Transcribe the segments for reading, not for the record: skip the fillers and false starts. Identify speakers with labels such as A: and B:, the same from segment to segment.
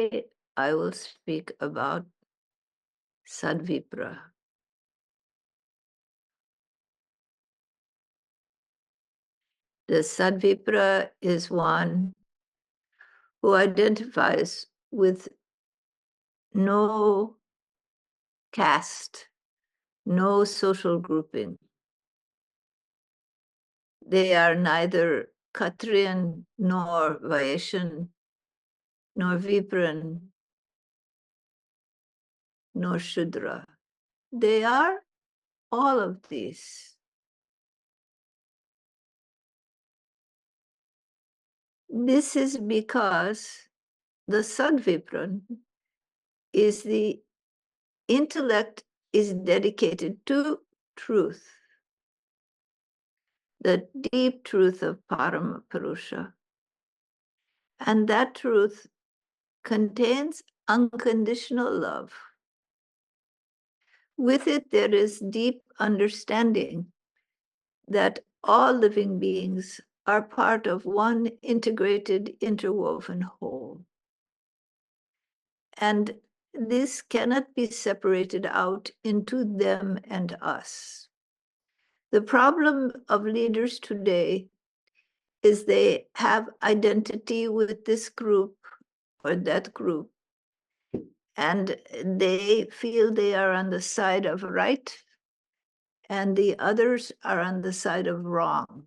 A: Today, I will speak about Sadvipra. The Sadvipra is one who identifies with no caste, no social grouping. They are neither Kshatriyan nor Vaishyan, nor Vipran, nor Shudra. They are all of these. This is because the Sadvipran is the intellect is dedicated to truth, the deep truth of Parampurusha. And that truth contains unconditional love. With it, there is deep understanding that all living beings are part of one integrated, interwoven whole. And this cannot be separated out into them and us. The problem of leaders today is they have identity with this group or that group, and they feel they are on the side of right, and the others are on the side of wrong.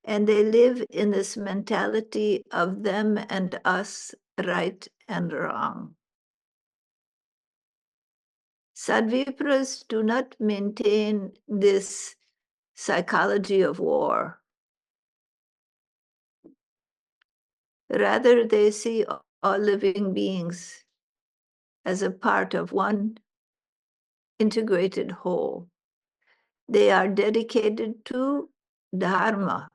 A: And they live in this mentality of them and us, right and wrong. Sadvipras do not maintain this psychology of war. Rather, they see all living beings as a part of one integrated whole. They are dedicated to dharma,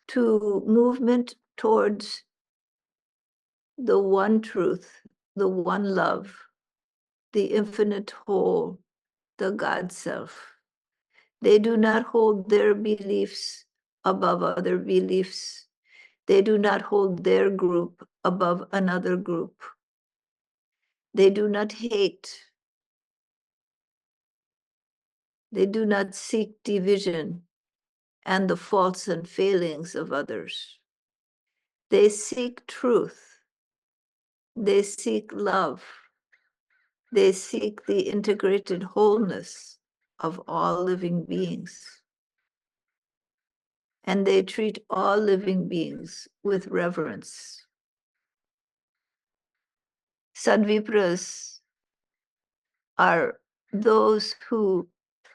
A: to movement towards the one truth, the one love, the infinite whole, the God self. They do not hold their beliefs above other beliefs. They do not hold their group above another group. They do not hate. They do not seek division and the faults and failings of others. They seek truth. They seek love. They seek the integrated wholeness of all living beings. And they treat all living beings with reverence. Sadvipras are those who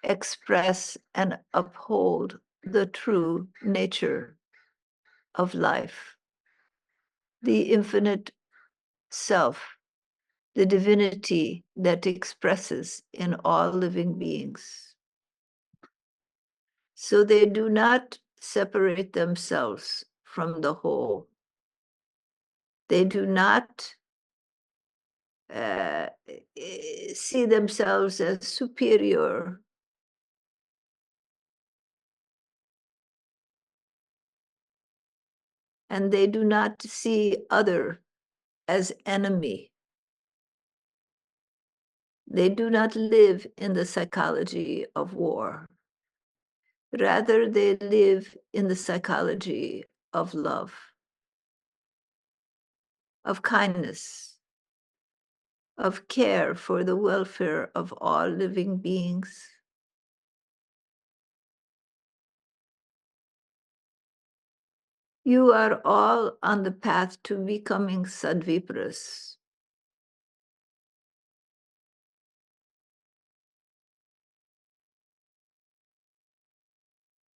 A: express and uphold the true nature of life, the infinite self, the divinity that expresses in all living beings. So they do not separate themselves from the whole. They do not see themselves as superior. And they do not see other as enemy. They do not live in the psychology of war. Rather, they live in the psychology of love, of kindness, of care for the welfare of all living beings. You are all on the path to becoming Sadvipras.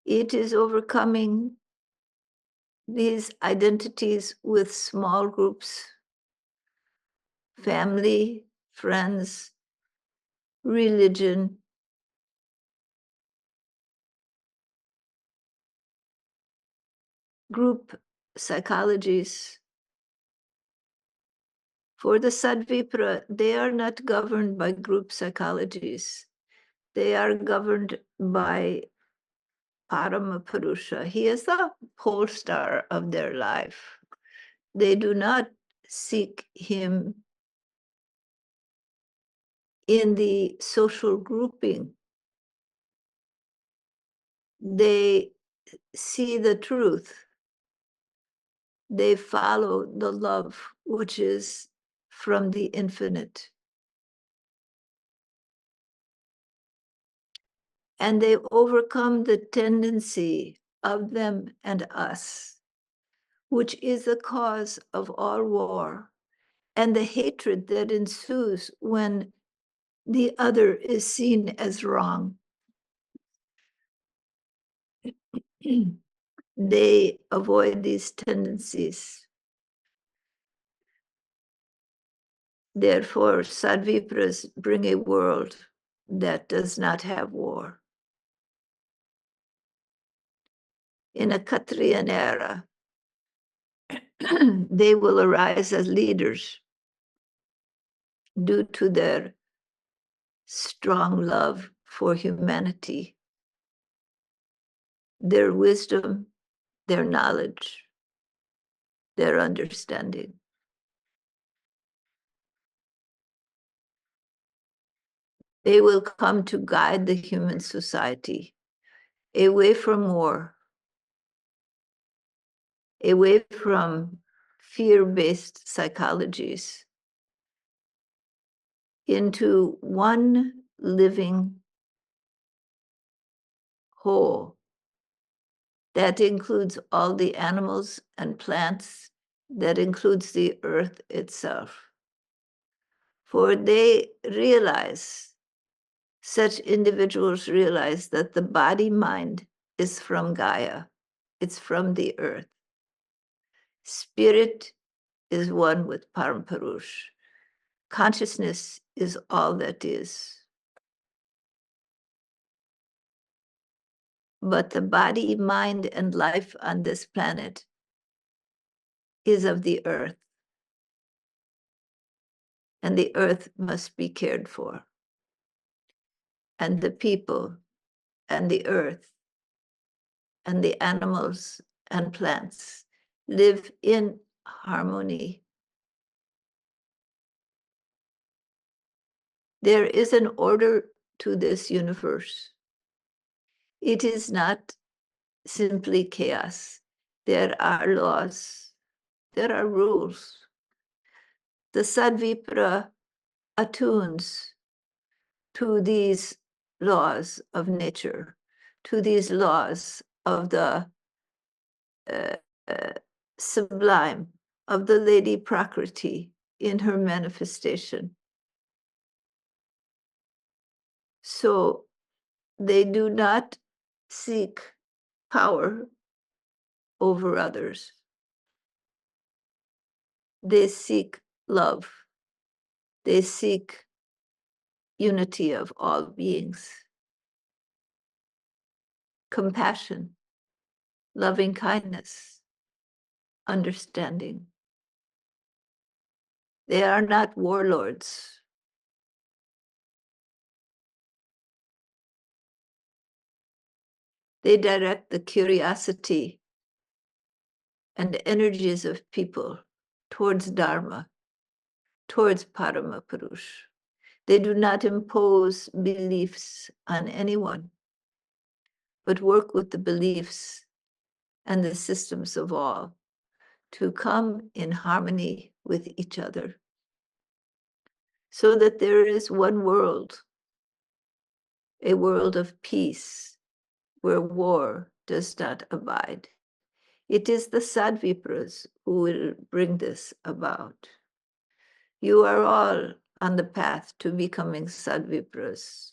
A: It is overcoming these identities with small groups, family, friends, religion, group psychologies. For the Sadvipra, they are not governed by group psychologies. They are governed by Paramapurusha. He is the pole star of their life. They do not seek him in the social grouping. They see the truth. They follow the love which is from the infinite. And they overcome the tendency of them and us, which is the cause of all war, and the hatred that ensues when the other is seen as wrong. They avoid these tendencies. Therefore, Sadvipras bring a world that does not have war. In a Kshatriyan era, they will arise as leaders due to their strong love for humanity, their wisdom, their knowledge, their understanding. They will come to guide the human society away from war, away from fear-based psychologies, into one living whole that includes all the animals and plants, that includes the earth itself. For they realize, such individuals realize that the body-mind is from Gaia, it's from the earth. Spirit is one with Paramparush. Consciousness is all that is. But the body, mind, and life on this planet is of the earth. And the earth must be cared for. And the people and the earth and the animals and plants live in harmony. There is an order to this universe. It is not simply chaos. There are laws, there are rules. The Sadvipra attunes to these laws of nature, to these laws of the sublime, of the Lady Prakriti in her manifestation. So they do not seek power over others. They seek love. They seek unity of all beings, compassion, loving kindness, understanding. They are not warlords. They direct the curiosity and energies of people towards Dharma, towards Paramapurush. They do not impose beliefs on anyone, but work with the beliefs and the systems of all to come in harmony with each other, so that there is one world, a world of peace, where war does not abide. It is the Sadvipras who will bring this about. You are all on the path to becoming Sadvipras.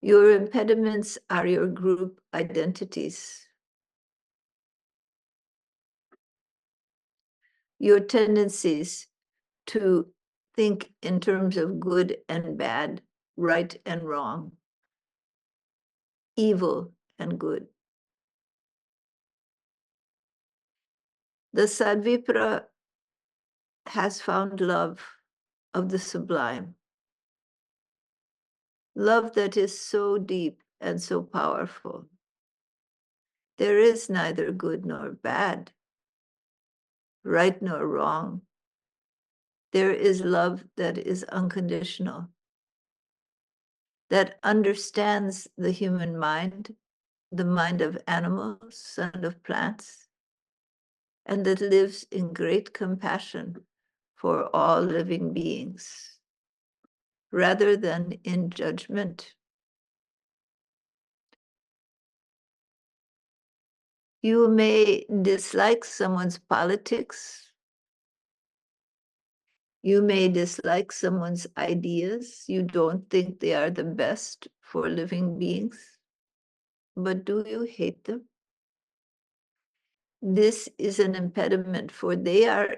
A: Your impediments are your group identities. Your tendencies to think in terms of good and bad, right and wrong, evil and good. The Sadvipra has found love of the sublime, love that is so deep and so powerful. There is neither good nor bad. right nor wrong. There is love that is unconditional, that understands the human mind, the mind of animals and of plants, and that lives in great compassion for all living beings, rather than in judgment. You may dislike someone's politics. You may dislike someone's ideas. You don't think they are the best for living beings. But do you hate them? This is an impediment, for they are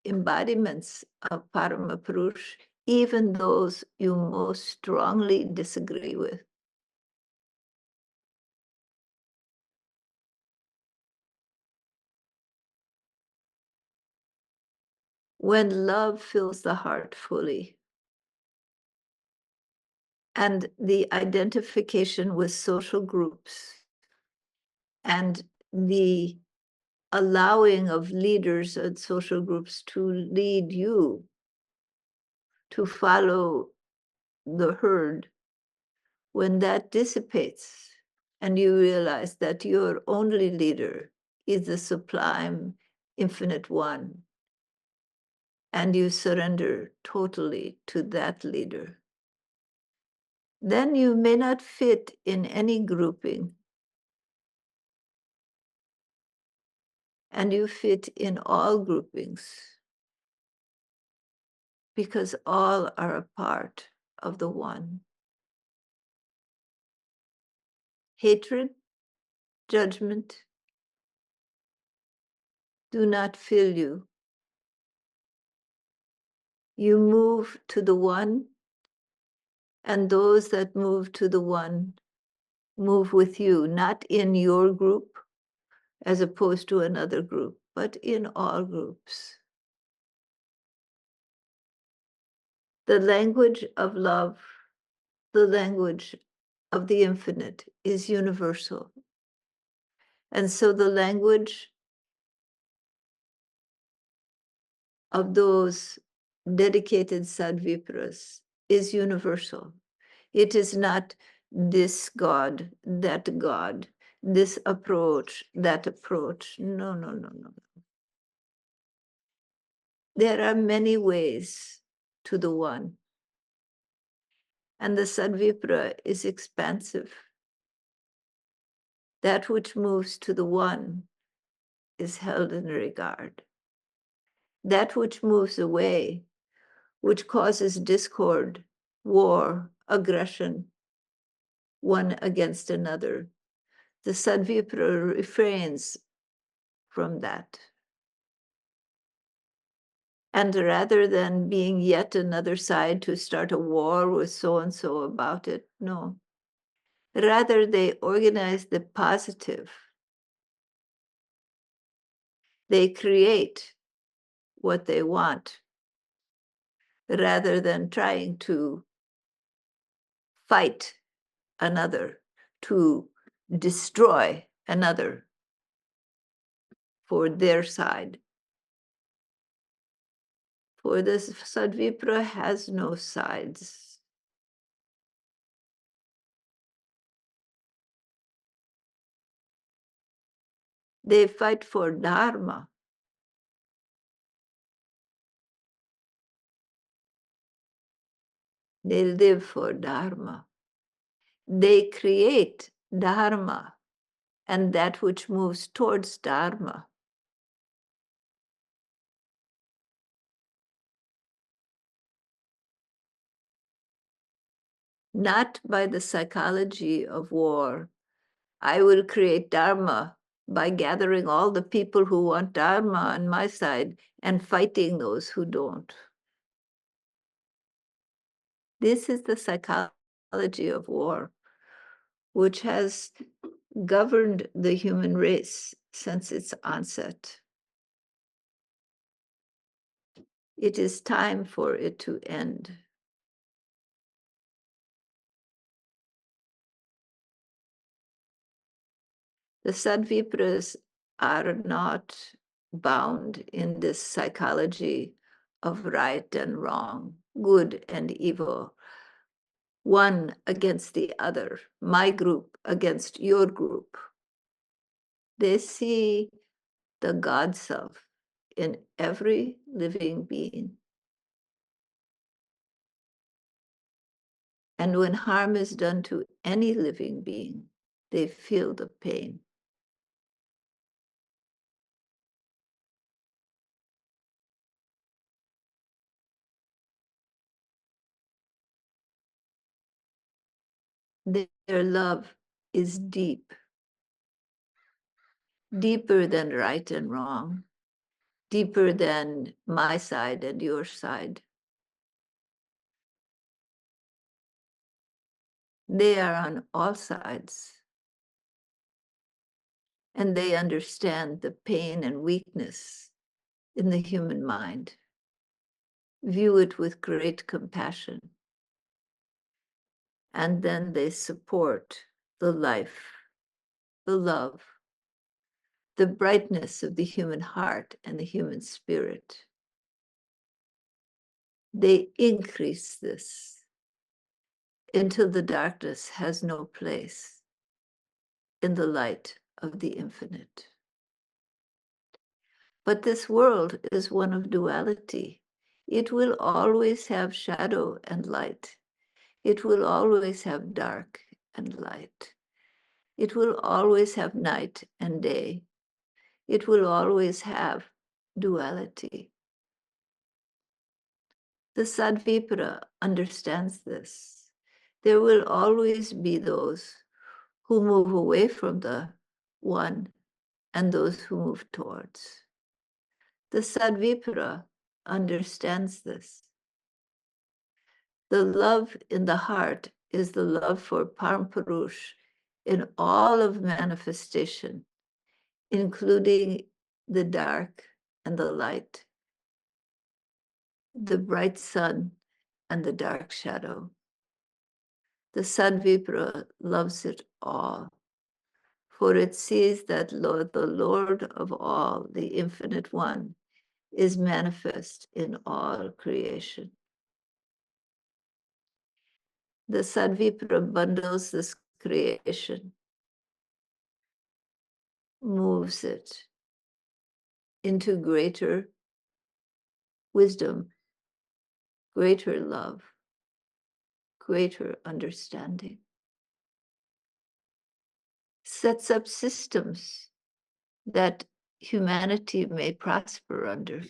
A: embodiments of Paramapurush, even those you most strongly disagree with. When love fills the heart fully, and the identification with social groups, and the allowing of leaders and social groups to lead you to follow the herd, when that dissipates and you realize that your only leader is the sublime infinite one, and you surrender totally to that leader, then you may not fit in any grouping, and you fit in all groupings, because all are a part of the one. Hatred, judgment do not fill you. You move to the one, and those that move to the one move with you, not in your group as opposed to another group, but in all groups. The language of love, the language of the infinite, is universal. And so the language of those dedicated sadvipras is universal. It is not this God, that God, this approach, that approach. No, no, no, no. There are many ways to the one. And the sadvipra is expansive. That which moves to the one is held in regard. That which moves away, which causes discord, war, aggression, one against another, the sadvipra refrains from that. And rather than being yet another side to start a war with so-and-so about it, no. Rather, they organize the positive. They create what they want, rather than trying to fight another, to destroy another for their side. For this Sadvipra has no sides. They fight for Dharma. They live for Dharma. They create Dharma and that which moves towards Dharma. Not by the psychology of war. I will create Dharma by gathering all the people who want Dharma on my side and fighting those who don't. This is the psychology of war, which has governed the human race since its onset. It is time for it to end. The Sadvipras are not bound in this psychology of right and wrong, good and evil, one against the other, my group against your group. They see the God self in every living being. And when harm is done to any living being, they feel the pain. Their love is deep, deeper than right and wrong, deeper than my side and your side. They are on all sides, and they understand the pain and weakness in the human mind, view it with great compassion, and then they support the life, the love, the brightness of the human heart and the human spirit. They increase this until the darkness has no place in the light of the infinite. But this world is one of duality. It will always have shadow and light. It will always have dark and light. It will always have night and day. It will always have duality. The Sadvipra understands this. There will always be those who move away from the one and those who move towards. The Sadvipra understands this. The love in the heart is the love for Paramparush in all of manifestation, including the dark and the light, the bright sun and the dark shadow. The Sadvipra loves it all, for it sees that the Lord of all, the Infinite One, is manifest in all creation. The Sadvipra bundles this creation, moves it into greater wisdom, greater love, greater understanding. Sets up systems that humanity may prosper under.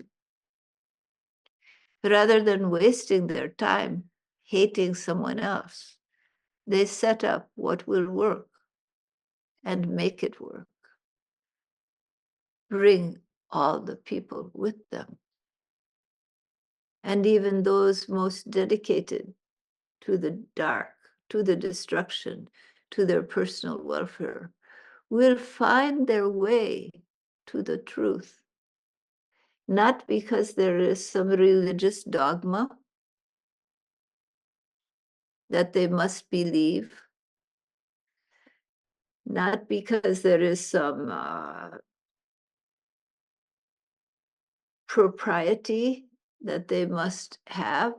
A: Rather than wasting their time hating someone else, they set up what will work and make it work. Bring all the people with them. And even those most dedicated to the dark, to the destruction, to their personal welfare, will find their way to the truth. Not because there is some religious dogma that they must believe, not because there is some propriety that they must have,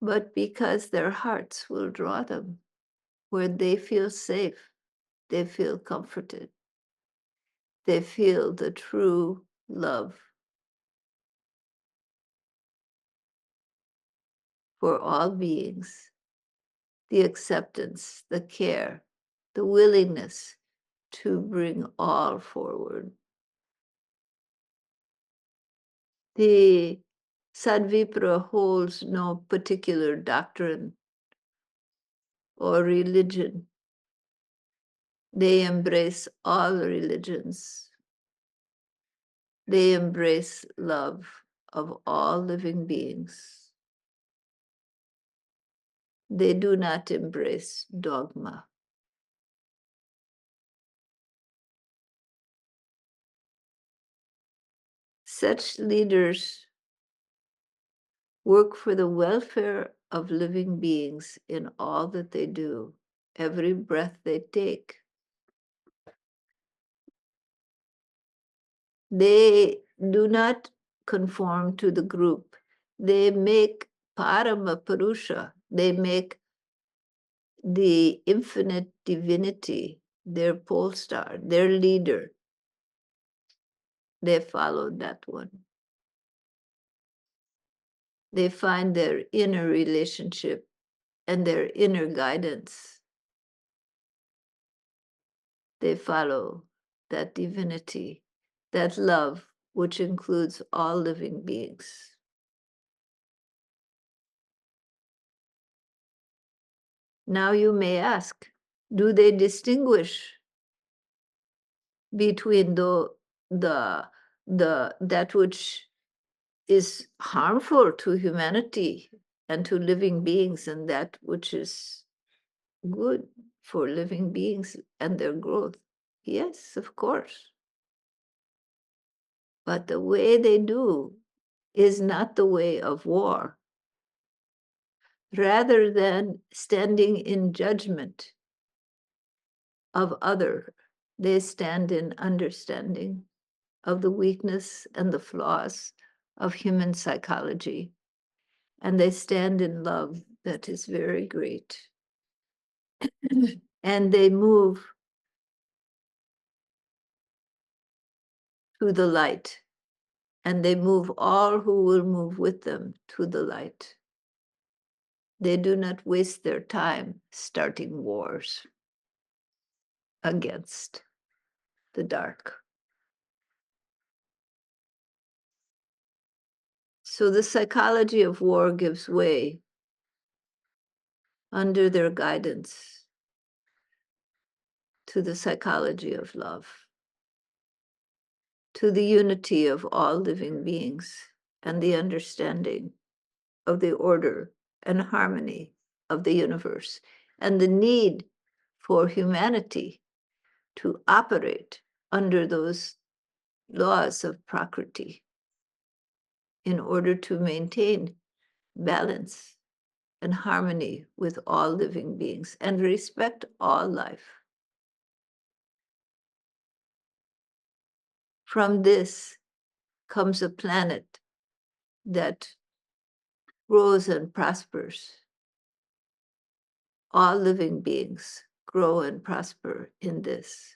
A: but because their hearts will draw them where they feel safe, they feel comforted, they feel the true love for all beings, the acceptance, the care, the willingness to bring all forward. The Sadvipra holds no particular doctrine or religion. They embrace all religions. They embrace love of all living beings. They do not embrace dogma. Such leaders work for the welfare of living beings in all that they do, every breath they take. They do not conform to the group. They make Parama Purusha, they make the infinite divinity their pole star, their leader. They follow that one. They find their inner relationship and their inner guidance. They follow that divinity, that love, which includes all living beings. Now you may ask, do they distinguish between that which is harmful to humanity and to living beings and that which is good for living beings and their growth? Yes, of course. But the way they do is not the way of war. Rather than standing in judgment of other, they stand in understanding of the weakness and the flaws of human psychology. And they stand in love that is very great. And they move to the light. And they move all who will move with them to the light. They do not waste their time starting wars against the dark. So the psychology of war gives way under their guidance to the psychology of love, to the unity of all living beings and the understanding of the order and harmony of the universe, and the need for humanity to operate under those laws of Prakriti in order to maintain balance and harmony with all living beings and respect all life. From this comes a planet that grows and prospers. All living beings grow and prosper in this.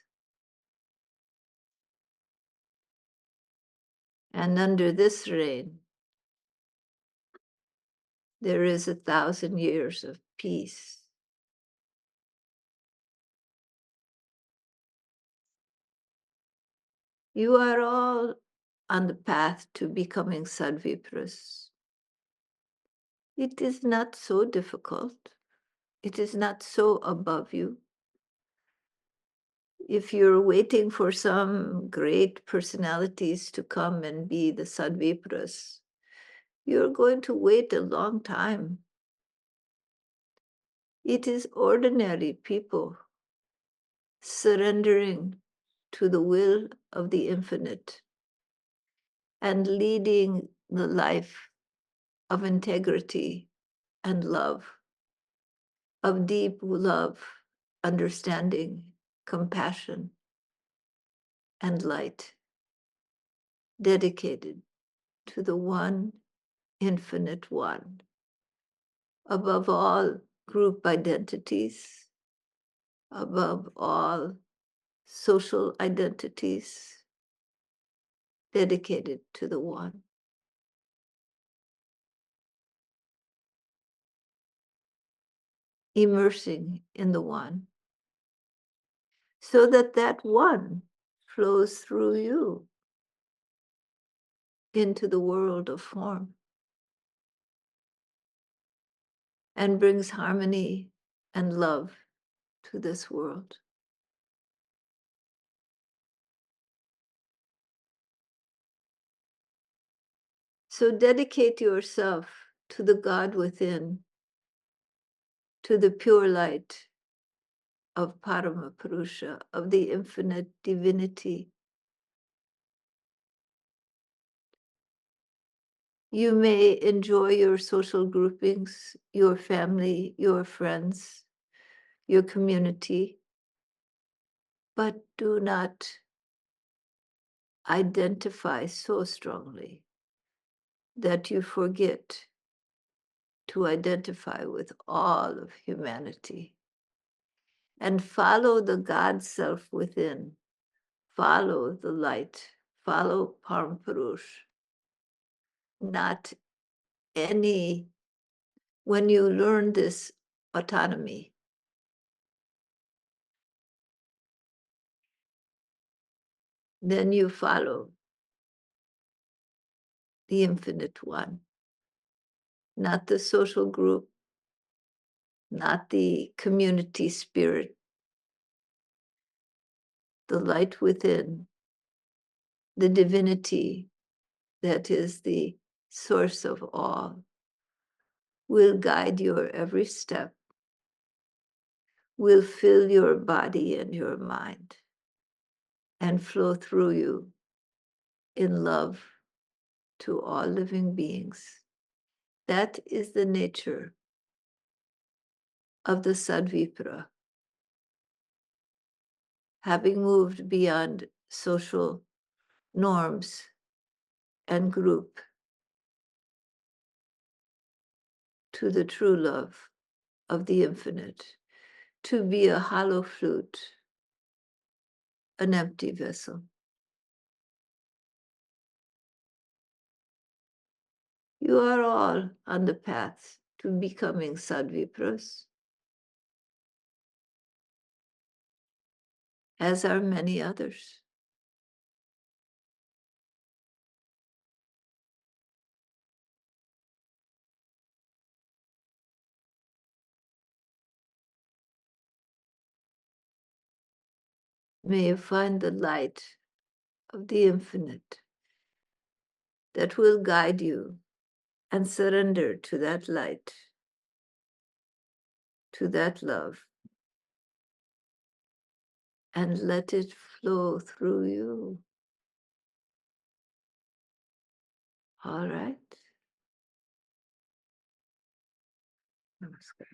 A: And under this reign, there is 1,000 years of peace. You are all on the path to becoming Sadvipras. It is not so difficult. It is not so above you. If you're waiting for some great personalities to come and be the Sadvipras, you're going to wait a long time. It is ordinary people surrendering to the will of the infinite and leading the life of integrity and love, of deep love, understanding, compassion, and light, dedicated to the one infinite one, above all group identities, above all social identities, dedicated to the one. Immersing in the one, so that that one flows through you into the world of form and brings harmony and love to this world. So dedicate yourself to the God within, to the pure light of Parama Purusha, of the infinite divinity. You may enjoy your social groupings, your family, your friends, your community, but do not identify so strongly that you forget to identify with all of humanity and follow the God self within, follow the light, follow Paramparush, not any. When you learn this autonomy, then you follow the infinite one, not the social group, not the community spirit, the light within, the divinity that is the source of all, will guide your every step, will fill your body and your mind, and flow through you in love to all living beings. That is the nature of the Sadvipra. Having moved beyond social norms and group to the true love of the infinite, to be a hollow flute, an empty vessel. You are all on the path to becoming Sadvipras, as are many others. May you find the light of the infinite that will guide you, and surrender to that light, to that love, and let it flow through you. All right? Namaskar.